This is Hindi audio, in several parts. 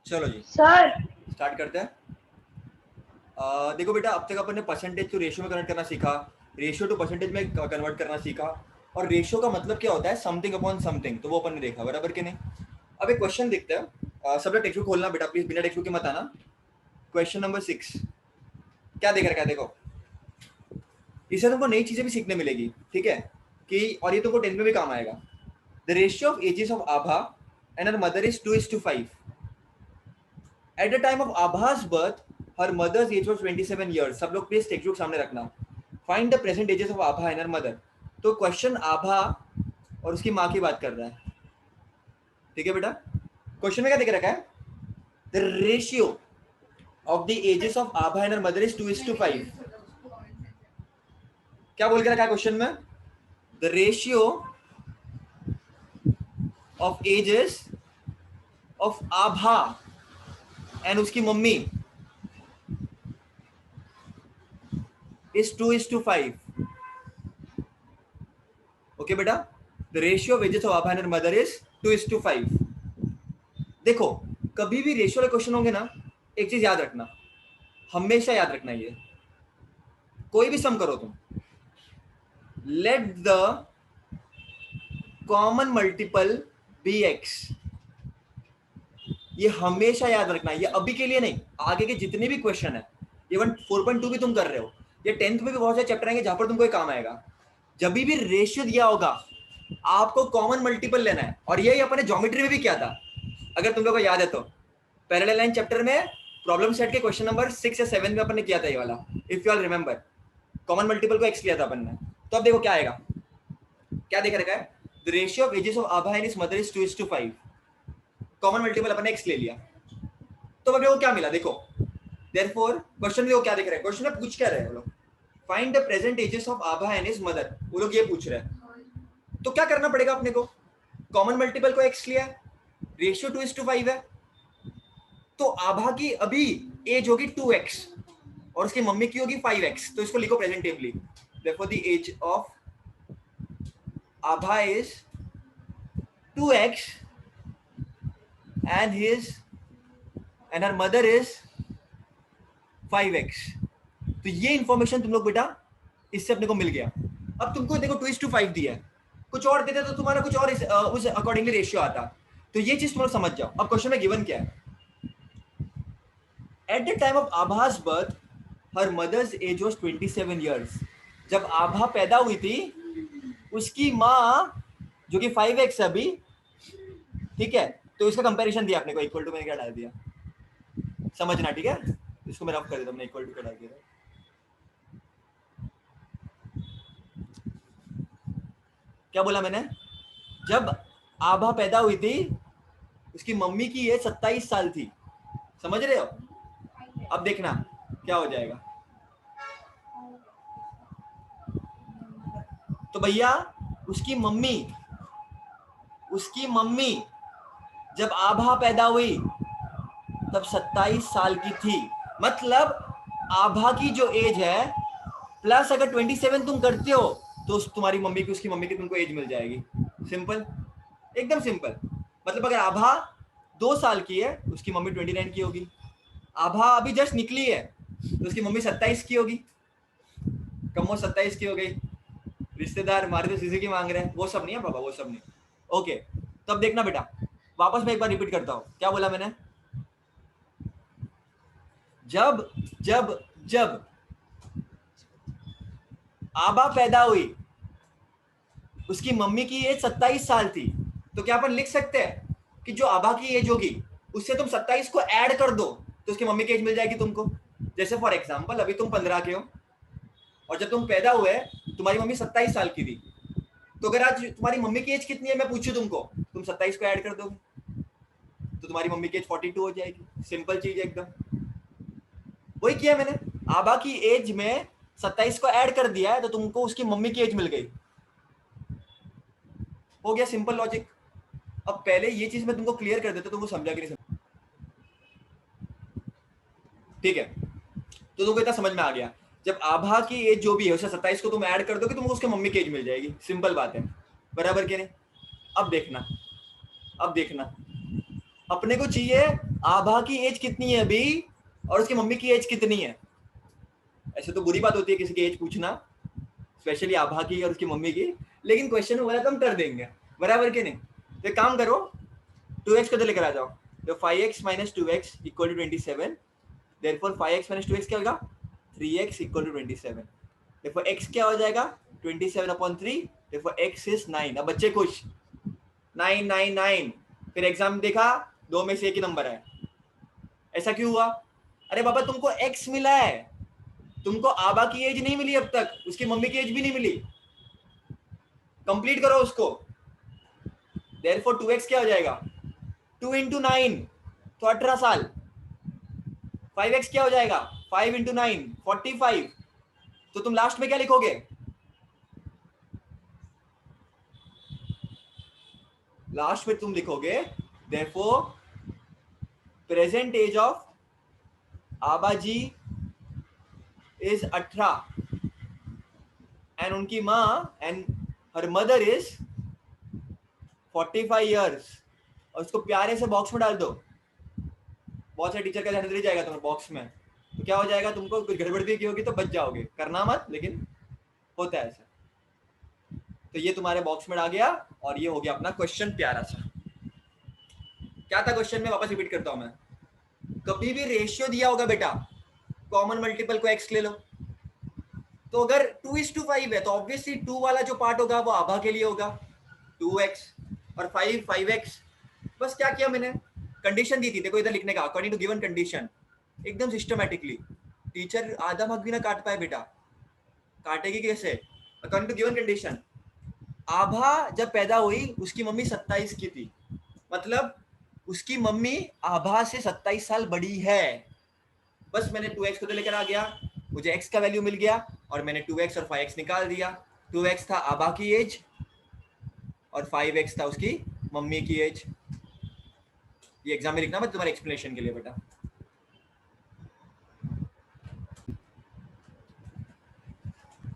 चलो जी सर स्टार्ट करते हैं। देखो बेटा, अब तक अपन ने परसेंटेज टू रेशियो में कन्वर्ट करना सीखा, रेशियो टू परसेंटेज में कन्वर्ट करना सीखा, और रेशियो का मतलब क्या होता है, समथिंग अपॉन समथिंग, तो वो अपन ने देखा, बराबर कि नहीं। अब एक क्वेश्चन देखते हैं। सब लोग टेक्स्ट बुक खोलना बेटा प्लीज, बिना टेक्स्ट बुक के मत आना। क्वेश्चन नंबर 6 क्या देख रखा है देखो, इससे तुमको नई चीजें भी सीखने मिलेगी, ठीक है कि, और ये तुमको 10th में भी काम आएगा। The ratio of ages of Abha and her mother is 2:5। At the time of आभा's birth her mother's age was 27 years। सब लोग प्लीज टेक्स्ट बुक सामने रखना। Find the present ages of Abha and her mother. तो क्वेश्चन आभा और उसकी माँ की बात कर रहा है, ठीक है बेटा। क्वेश्चन में क्या देख रखा है, the ratio of the ages of Abha and her mother is 2:5। क्या बोल के रखा है क्वेश्चन में, the ratio of ages of Abha and उसकी मम्मी इज 2:5। ओके बेटा, the ratio of ages of Abha and mother is 2:5। देखो, कभी भी रेशियो वाले क्वेश्चन होंगे ना, एक चीज याद रखना, हमेशा याद रखना, ये कोई भी सम करो तुम, let the common multiple be x. ये हमेशा याद रखना, ये अभी के लिए नहीं, आगे के जितने भी क्वेश्चन है, इवन 4.2 भी तुम कर रहे हो, ये 10th में भी बहुत सारे चैप्टर आएंगे जहां पर तुमको ये काम आएगा। जब भी रेशियो दिया होगा आपको कॉमन मल्टीपल लेना है, और यही अपने ज्योमेट्री में भी किया था, अगर तुम लोगों को याद है तो। पैरेलल लाइन चैप्टर में प्रॉब्लम सेट के क्वेश्चन नंबर 6 या 7 में अपन ने किया था ये वाला, if you all remember. Common multiple को एक्स किया था अपन ने। तो अब देखो क्या आएगा, क्या देख रखा है, the ratio of ages of Abha and his mother is 2:5। Common multiple अपन ने एक्स ले लिया, तो अब देखो क्या मिला, देखो देयरफॉर क्वेश्चन में वो क्या देख रहे हैं, क्वेश्चन में पूछ क्या रहे हैं वो लोग, find the present ages of Abha and his mother, वो लोग ये पूछ रहे हैं। तो क्या करना पड़ेगा अपने को, कॉमन मल्टीपल को एक्स लिया है, रेशियो 2:5 है, तो आभा की अभी एज होगी 2x और उसकी मम्मी की होगी 5x, तो इसको लिखो प्रेजेंटेबली। therefore the age of Abha is 2x and her mother is 5x। तो ये इंफॉर्मेशन तुम लोग बेटा इससे अपने को मिल गया। अब तुमको देखो 2:5 दिया है, कुछ और देते तो तुम्हारा कुछ और उस अकॉर्डिंगली रेशियो आता, तो ये चीज तुम लोग समझ जाओ। अब क्वेश्चन में गिवन क्या है, एट द टाइम ऑफ आभा's birth her mother's age was 27 years। जब आभा पैदा हुई थी उसकी माँ जो कि 5x अभी, ठीक है, तो इसका कंपैरिजन दिया आपने को, इक्वल टू मैंने क्या डाल दिया समझना, ठीक है, इसको मैं रफ कर देता हूं, इक्वल टू क्या डाल दिया। क्या बोला मैंने, जब आभा पैदा हुई थी उसकी मम्मी की एज 27 साल थी, समझ रहे हो। अब देखना क्या हो जाएगा, तो भैया उसकी मम्मी जब आभा पैदा हुई तब 27 साल की थी, मतलब आभा की जो एज है प्लस अगर 27 तुम करते हो तो तुम्हारी मम्मी की उसकी मम्मी की तुमको एज मिल जाएगी। सिंपल, एकदम सिंपल। मतलब अगर आभा 2 साल की है उसकी मम्मी 29 की होगी, आभा अभी जस्ट निकली है तो उसकी मम्मी 27 की होगी, कमो 27 की हो गई। रिश्तेदार हमारे तो सीसी की मांग रहे हैं, वो सब नहीं है बाबा, वो सब नहीं। ओके, तो अब देखना बेटा, वापस मैं एक बार रिपीट करता हूं, क्या बोला मैंने, जब जब जब आभा पैदा हुई उसकी मम्मी की एज 27 साल थी, तो क्या अपन लिख सकते हैं कि जो आभा की एज होगी उससे तुम 27 को ऐड कर दो तो उसकी मम्मी की एज मिल जाएगी तुमको। जैसे फॉर एग्जांपल अभी तुम 15 के हो और जब तुम पैदा हुए तुम्हारी मम्मी 27 साल की थी, तो अगर आज तुम्हारी मम्मी की एज कितनी है मैं पूछूं तुमको, तुम 27 को ऐड कर दोगे तो तुम्हारी मम्मी की एज 42 हो जाएगी। सिंपल चीज है एकदम, वही किया मैंने, आभा की एज में 27 को ऐड कर दिया है तो तुमको उसकी मम्मी की एज मिल गई, हो गया सिंपल लॉजिक। अब पहले ये चीज मैं तुमको क्लियर कर देता तुमको समझा कि नहीं समझा, ठीक है, तो तुमको इतना समझ में आ गया, जब आभा की एज जो भी है उसे 27 को तुम ऐड कर दोगे तुमको उसके मम्मी की एज मिल जाएगी, सिंपल बात है, बराबर के नहीं। अब देखना अपने को चाहिए आभा की एज कितनी है अभी और उसकी मम्मी की एज कितनी है। ऐसे तो बुरी बात होती है किसी की एज पूछना, स्पेशली आभा की और उसकी मम्मी की, लेकिन क्वेश्चन वाला तो हम कर देंगे, बराबर के नहीं। तो एक काम करो, 2x को तो लेकर आ जाओ, तो 5x minus 2x equal to 27, therefore 5x minus 2x क्या होगा, 3x इक्वल टू 27, देखो x क्या हो जाएगा 27/3, देखो x इज 9। अब बच्चे खुश, 9 फिर एग्जाम देखा 2 में से एक ही नंबर है, ऐसा क्यों हुआ? अरे बाबा तुमको x मिला है, तुमको आबा की एज नहीं मिली अब तक, उसकी मम्मी की एज भी नहीं मिली, कंप्लीट करो उसको। देयरफॉर 2x क्या हो जाएगा 2 into 9 तो 18 साल, 5x क्या हो जाएगा 5 into 9 45। तो तुम लास्ट में क्या लिखोगे, लास्ट में तुम लिखोगे देयरफॉर प्रेजेंट एज ऑफ आबाजी इज 18 एंड उनकी माँ and her mother is 45 years, और उसको प्यारे से बॉक्स में डाल दो, बहुत सारे टीचर का ध्यान नहीं जाएगा तुम्हें बॉक्स में, तो क्या हो जाएगा, तुमको कुछ गड़बड़ भी की होगी तो बच जाओगे, करना मत, लेकिन होता है ऐसा। तो ये तुम्हारे बॉक्स में आ गया और ये हो गया अपना क्वेश्चन प्यारा सा। क्या था क्वेश्चन में, वापस रिपीट करता हूं मैं, कभी भी रेशियो दिया होगा बेटा, कॉमन मल्टीपल को x ले लो, तो अगर 2:5 है तो ऑब्वियसली 2 वाला जो पार्ट होगा वो आभा के लिए होगा 2x, और 5x। बस क्या किया मैंने, कंडीशन दी थी, देखो इधर लिखने का, अकॉर्डिंग टू गिवन कंडीशन, एकदम सिस्टमैटिकली। टीचर आधा भाग भी ना काट पाए बेटा, काटेगी कैसे, अकॉर्डिंग टू गिवन कंडीशन। आभा जब पैदा हुई उसकी मम्मी 27 की थी, मतलब उसकी मम्मी आभा से 27 साल बड़ी है। बस मैंने 2x को तो लेकर आ गया, मुझे x का वैल्यू मिल गया और मैंने 2x और 5x निकाल दिया। 2x था आभा की एज और 5x था उसकी मम्मी की एज। ये एग्जाम में लिखना मत, तुम्हारे एक्सप्लेनेशन के लिए बेटा।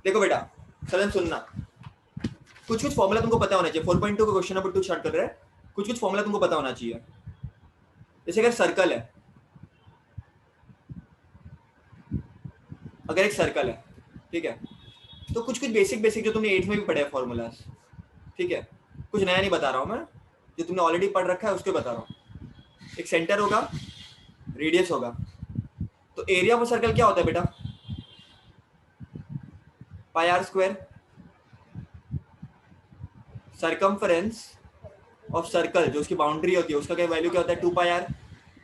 देखो बेटा सदन सुनना, कुछ कुछ फॉर्मूला तुमको पता होना चाहिए। 4.2 का क्वेश्चन नंबर 2 स्टार्ट कर रहे हैं, कुछ कुछ फॉर्मूला तुमको पता होना चाहिए। जैसे अगर सर्कल है, अगर एक सर्कल है, ठीक है, तो कुछ कुछ बेसिक बेसिक जो तुमने 8th में भी पढ़े हैं फॉर्मूलाज, ठीक है, कुछ नया नहीं बता रहा हूं मैं, जो तुमने ऑलरेडी पढ़ रखा है उसको बता रहा हूं। एक सेंटर होगा, रेडियस होगा, तो एरिया ऑफ सर्कल क्या होता है बेटा, pi R square. Circumference of circle जो उसकी बाउंड्री होती है उसका क्या वैल्यू क्या होता है 2 पाई आर,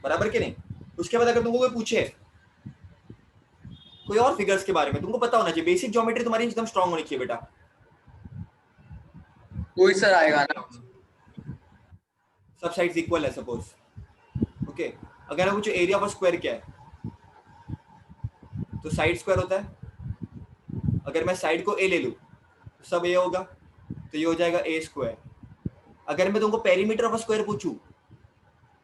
बराबर के नहीं। उसके बाद अगर तुमको कोई पूछे कोई और फिगर्स के बारे में, तुमको पता होना चाहिए, बेसिक ज्योमेट्री तुम्हारी एकदम स्ट्रांग होनी चाहिए बेटा। कोई सर आएगा ना, सब साइड्स इक्वल है सपोज, ओके। अगर मैं पूछूं एरिया ऑफ स्क्वायर क्या है, तो साइड स्क्वायर होता है। अगर मैं साइड को ए ले लूं तो सब ए होगा, तो ये हो जाएगा ए स्क्वायर। अगर मैं तुमको पेरीमीटर ऑफ स्क्वायर पूछूं,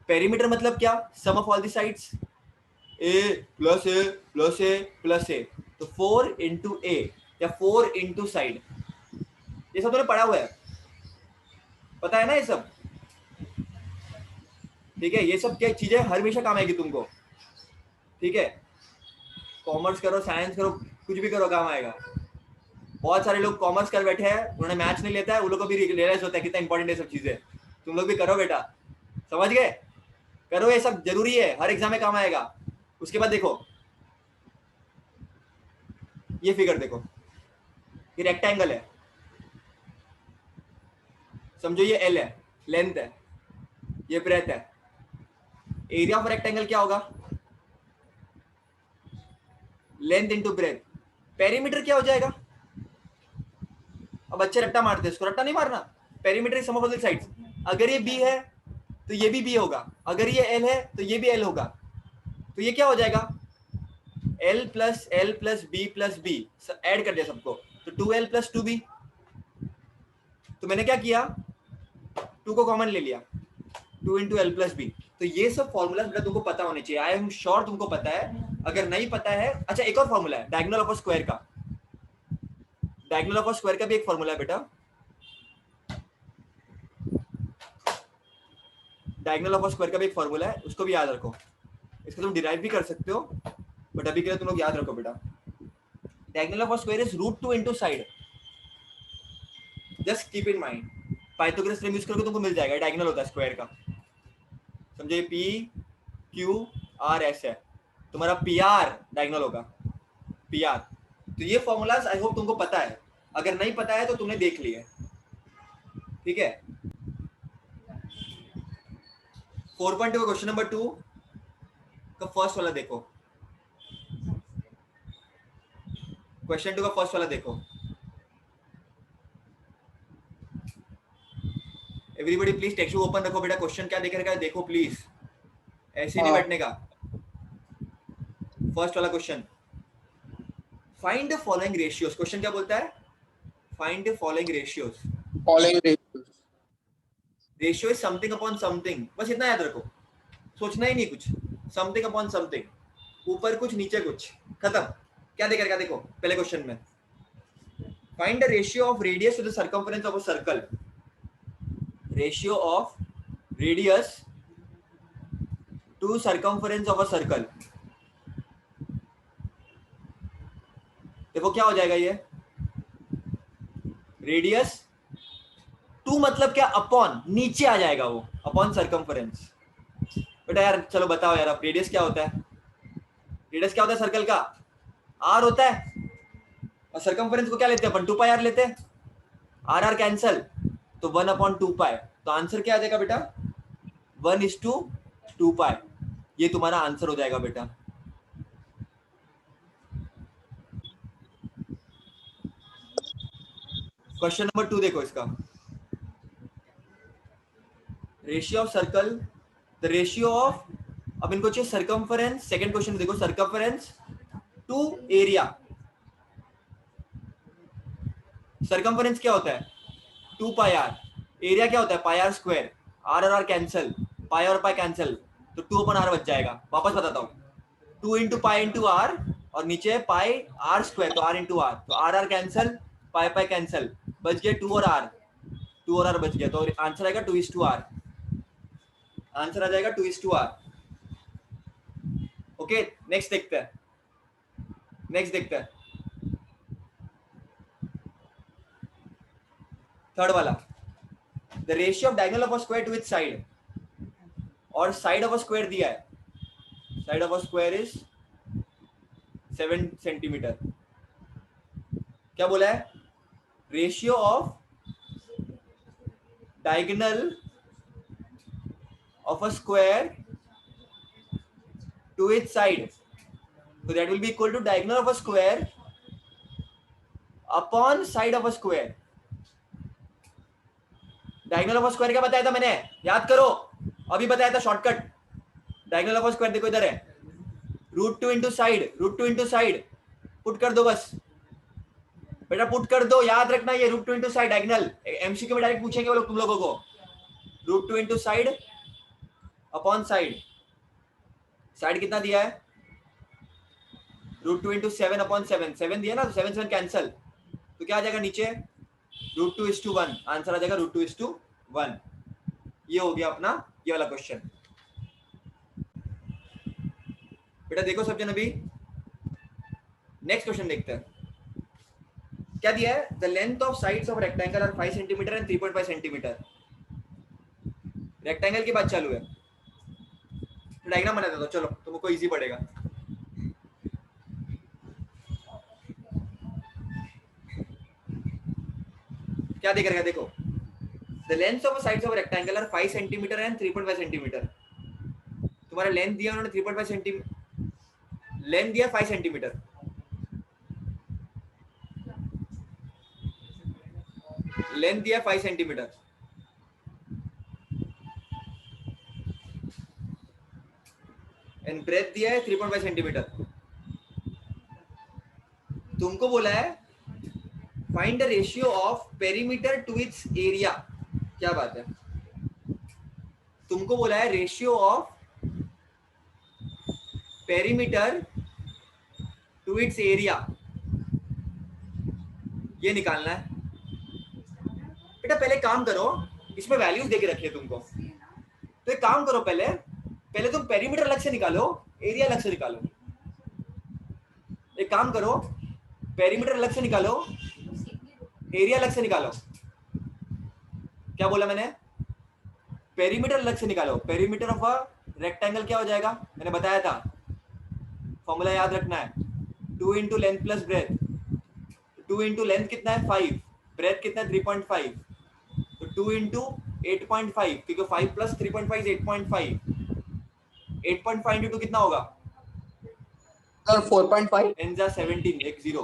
पेरीमीटर मतलब क्या, sum of all the sides, A plus A plus A plus A, तो 4 इंटू ए या 4 इंटू साइड, ये सब तुमने पढ़ा हुआ है, पता है ना ये सब, ठीक है। ये सब क्या चीजें हमेशा काम आएगी तुमको, ठीक है। कॉमर्स करो, साइंस करो, कुछ भी करो काम आएगा। बहुत सारे लोग कॉमर्स कर बैठे हैं, उन्होंने मैथ्स नहीं लेता है, उन लोगों को भी रियलाइज होता है कितना इंपॉर्टेंट है सब चीजें। तुम लोग भी करो बेटा, समझ गए, करो, ये सब जरूरी है, हर एग्जाम में काम आएगा। उसके बाद देखो ये फिगर देखो, ये रेक्टेंगल है, समझो ये एल है, लेंथ है, ये ब्रेथ है। एरिया ऑफ रेक्टेंगल क्या होगा, लेंथ इंटू ब्रेथ। पेरीमीटर क्या हो जाएगा, अब बच्चे रट्टा मारते हैं, इसको रट्टा नहीं मारना, perimeter sum of all the sides. अगर ये बी है तो ये भी बी होगा, अगर ये एल है तो ये भी एल होगा, तो ये क्या हो जाएगा एल प्लस बी ऐड कर दिया सबको, तो 2l प्लस 2b। तो मैंने क्या किया, 2 को कॉमन ले लिया, 2 इंटू एल प्लस बी। तो ये सब फॉर्मूला बेटा तुमको पता होने चाहिए, आई एम श्योर तुमको पता है। अगर नहीं पता है, अच्छा एक और फॉर्मूला है डायगोनल ऑफ अ स्क्वायर का, डायगोनल ऑफ अ स्क्वायर का भी एक फॉर्मूला है बेटा। डायगोनल ऑफ अ स्क्वायर का भी एक फॉर्मूला है, उसको भी याद रखो, इसको तुम डिराइव भी कर सकते हो, बट अभी के लिए तुम लोग याद रखो बेटा। Diagonal of a square is √2 into side, just keep in mind. Pythagoras theorem use करके तुमको मिल जाएगा, डायगोनल होता है स्क्वायर का, समझे? पी क्यू आर एस है, तुम्हारा पी आर डायगोनल होगा, पी आर। तो ये फॉर्मूलाज आई होप तुमको पता है, अगर नहीं पता है तो तुमने देख लिया, ठीक है। 4.2 क्वेश्चन नंबर 2 का फर्स्ट वाला देखो, क्वेश्चन 2 का फर्स्ट वाला देखो। Everybody please text book open रखो बेटा, क्वेश्चन क्या देख रखा है देखो प्लीज, ऐसे नहीं बैठने का। फर्स्ट वाला question, find the following ratios, question क्या बोलता है? Find the following ratios. Following ratios, ratio is something upon something, बस इतना याद रखो, सोचना ही नहीं कुछ, समथिंग अपॉन समथिंग, ऊपर कुछ नीचे कुछ, खत्म। क्या देख रखा देखो पहले क्वेश्चन में, find the ratio of radius to the circumference of a circle, ratio of radius to circumference of a circle. देखो क्या हो जाएगा ये, रेडियस टू मतलब क्या, अपॉन, नीचे आ जाएगा वो, अपॉन सर्कमफरेंस। बेटा यार चलो बताओ यार, अब रेडियस क्या होता है? रेडियस क्या होता है सर्कल का? आर होता है, और सर्कमफरेंस को क्या लेते हैं अपन? 2 पाई आर लेते हैं, आर आर कैंसल, तो 1/2 पाई। तो आंसर क्या आ जाएगा बेटा? 1:2 पाई, ये तुम्हारा आंसर हो जाएगा बेटा। क्वेश्चन नंबर 2 देखो इसका, ratio of circle, the ratio of, अब इनको चाहिए सर्कमफरेंस, सेकंड क्वेश्चन देखो, सर्कमफरेंस टू एरिया। सर्कमफरेंस क्या होता है? 2 पाई आर, एरिया क्या होता है? पाई आर स्क्वायर, आर और आर कैंसल, पाई और पाई कैंसल, तो 2/r बच जाएगा। वापस बताता हूँ, 2 इंटू पाई इंटू आर, और नीचे पाई आर स्क्वायर, तो आर इंटू आर, तो R R cancel, pi pi cancel, बच गया 2 और आर, 2 और आर बच गया, तो आंसर आएगा 2:r, आंसर आ जाएगा 2:r। ओके नेक्स्ट देखते हैं, नेक्स्ट देखते हैं, थर्ड वाला, the ratio of diagonal of a square to its side, और साइड ऑफ अ स्क्वायर दिया है, side of a square is 7 centimetre. क्या बोला है? Ratio of diagonal of a square to its side, so that will be equal to diagonal of a square upon side of a square। Diagonal of a square क्या बताया था मैंने, याद करो, अभी बताया था shortcut. Diagonal of a square देखो इधर है, √2 into side, √2 into side, put कर दो बस बेटा, पुट कर दो, याद रखना ये √2 इंटू साइड डायगोनल, एमसीक्यू में डायरेक्ट पूछेंगे वो लोग तुम लोगों को, √2 into side upon side, side कितना दिया है? √2 इंटू 7/7, 7 दिया ना, तो 7 7 कैंसल, तो क्या आ जाएगा नीचे? √2:1, आंसर आ जाएगा √2:1। ये हो गया अपना ये वाला क्वेश्चन। बेटा देखो सब जन, अभी नेक्स्ट क्वेश्चन देखते हैं, क्या दिया है? The length of sides of rectangle are 5 centimetre and 3.5 centimetre. Rectangle की बात चालू है, तो डायग्राम बना देता हूं, चलो तुमको इजी पड़ेगा। क्या देख रहे हैं देखो, the length of sides of rectangle are 5 centimetre and 3.5 centimetre. तुम्हारा लेंथ दिया उन्होंने 3.5 सेंटीमीटर, लेंथ दिया 5 सेंटीमीटर, लेंथ दिया 5 सेंटीमीटर, एंड ब्रेथ दिया है 3.5 सेंटीमीटर। तुमको बोला है find the ratio of perimeter to its area. क्या बात है, तुमको बोला है ratio of perimeter to its area, ये निकालना है। बेटा पहले काम करो, इसमें वैल्यूज देके रखिए तुमको, तो एक काम करो, पहले तुम पेरीमीटर अलग से निकालो, एरिया अलग से निकालो। एक काम करो, पेरीमीटर अलग से निकालो, एरिया अलग से निकालो। क्या बोला मैंने? पेरीमीटर अलग से निकालो। पेरीमीटर ऑफ अ रेक्टेंगल क्या हो जाएगा? मैंने बताया था, फॉर्मूला याद रखना है, 2 into length plus breadth. 2 into length कितना है? 5, ब्रेथ कितना है? 3.5, तो 2 इंटू 8.5, क्योंकि 5 प्लस 3.5 इज 8.5। 8.5 इंटू 2 कितना होगा? सर 4.5 एंजा 17, एक जीरो,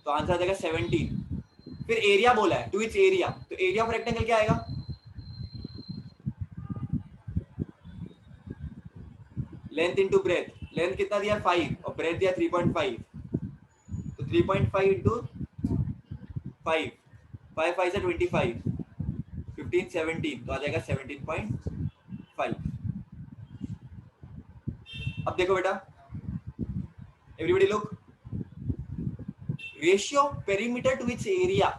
तो आंसर आ जाएगा 17। फिर एरिया बोला है, टू इट्स एरिया, तो एरिया ऑफ रेक्टेंगल क्या आएगा? Length into breadth. लेंथ कितना दिया? 5, और ब्रेथ दिया 3.5, तो 3.5 इंटू 5, 5 5 से 25, 15 17, तो आ जाएगा 17.5। अब देखो बेटा, everybody look, ratio perimeter to its area,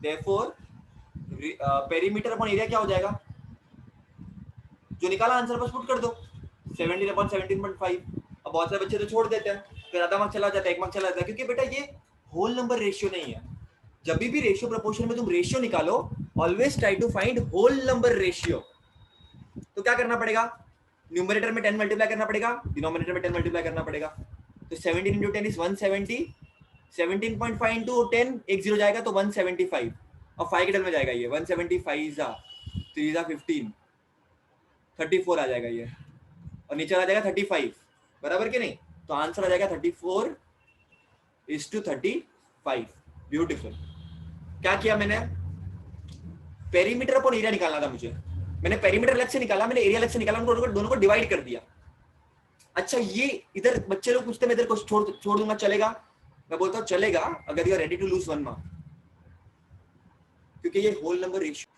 therefore perimeter upon area क्या हो जाएगा? जो निकाला आंसर बस पुट कर दो, 17 अपॉन 17.5। अब बहुत सारे बच्चे तो छोड़ देते हैं, फिर आधा मार्क्स चला जाता है, 1 मार्क्स चला जाता है, क्योंकि बेटा ये होल नंबर रेशियो नहीं है। जब भी रेशियो प्रोपोर्शन में तुम रेशियो निकालो, always try to find whole number ratio. तो क्या करना पड़ेगा? न्यूमरेटर में 10 मल्टीप्लाई करना पड़ेगा, डिनोमिनेटर में 10 मल्टीप्लाई करना पड़ेगा। तो 17 इंटू 10 इज 170, 17.5 इंटू 10, एक जीरो जाएगा तो 175, और 5 के टर्म में जाएगा ये 175 जा 3 जा 15, 34 आ जाएगा ये, और नीचे आ जाएगा 35, बराबर के नहीं? तो आंसर आ जाएगा 34:35। ब्यूटीफुल। क्या किया मैंने? पेरीमीटर अपॉन एरिया निकालना था मुझे, मैंने पेरीमीटर अलग से निकाला, मैंने एरिया अलग से निकाला, दोनों को डिवाइड कर दिया। अच्छा, ये इधर बच्चे लोग पूछते, मैं इधर को छोड़ दूंगा, चलेगा? मैं बोलता हूँ चलेगा अगर you are ready to lose 1 mark, क्योंकि ये होल नंबर रेशियो